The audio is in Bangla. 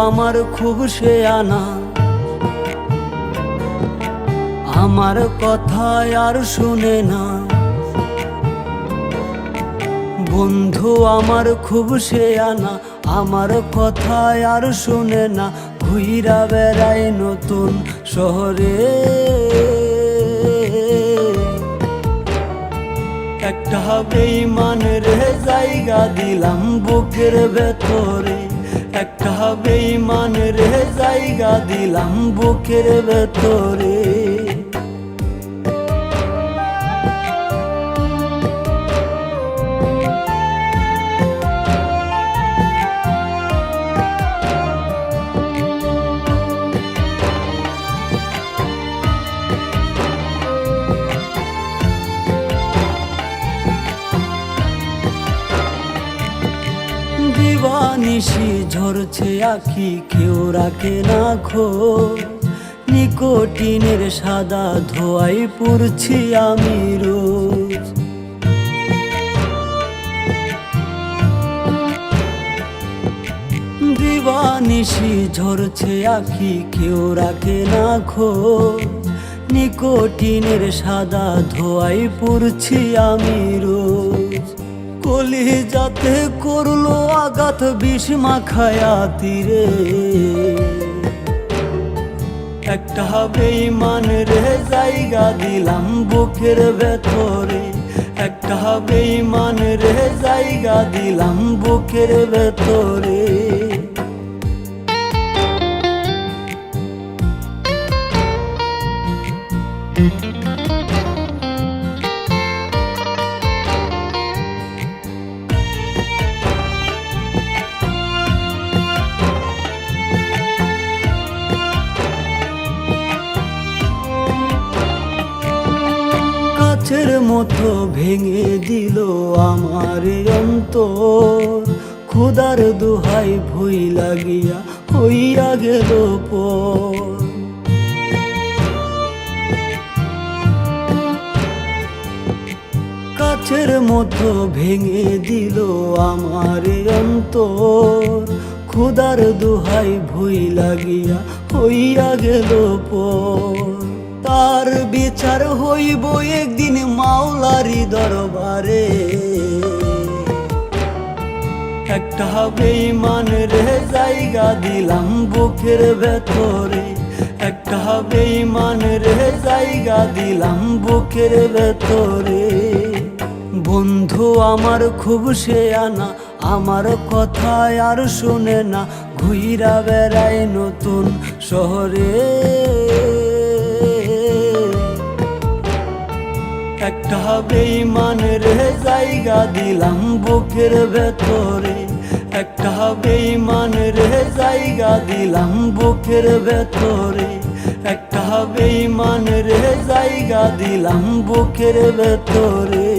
আমার খুব শেয়ানা, আমার কথায় আর শুনে না। বন্ধু আমার খুব শেয়ানা, আমার কথায় আর শুনে না। ঘুইরা বেড়াই নতুন শহরে, একটা বেঈমানের জায়গা দিলাম বুকের ভেতরে, একটা বেঈমানের জায়গা দিলাম বুকের ভেতরে। দিবানিশি ঝরছে আখি, কেউ রাখে না খোঁজ। নিকোটিনের সাদা ধোঁয়ায় পুড়ছি আমি রোজ। দিবানিশি ঝরছে আখি, কেউ রাখে না খোঁজ। নিকোটিনের সাদা ধোঁয়ায় পুড়ছি আমি রোজ। কলিজাতে করলো আঘাত বিষ মাখায়া তীরে, একটা বেঈমানের জায়গা দিলাম বুকের ভেতরে, একটা বেঈমানের জায়গা দিলাম বুকের ভেতরে। কাচের মতো ভেঙে দিল আমার অন্তর, খোদার দোহাই ভুই লাগিয়া হইয়া গেল পর। কাচের মতো ভেঙে দিল আমার অন্তর, খোদার দোহাই ভুই লাগিয়া হইয়া গেল পর। তার বিচার হইব একদিন মাওলারি দরবারে, একটা বেঈমানের জায়গা দিলাম বুকের ভেতরে, একটা বেঈমানের জায়গা দিলাম বুকের ভেতরে। বন্ধু আমার খুব শেয়ানা, আমার কথায় আর শুনে না। ঘুইরা বেড়াই নতুন শহরে, একটা বেঈমানের জায়গা দিলাম বুকের ভেতরে, একটা বেঈমানের জায়গা দিলাম বুকের ভেতরে, একটা বেঈমানের জায়গা দিলাম বুকের ভেতরে।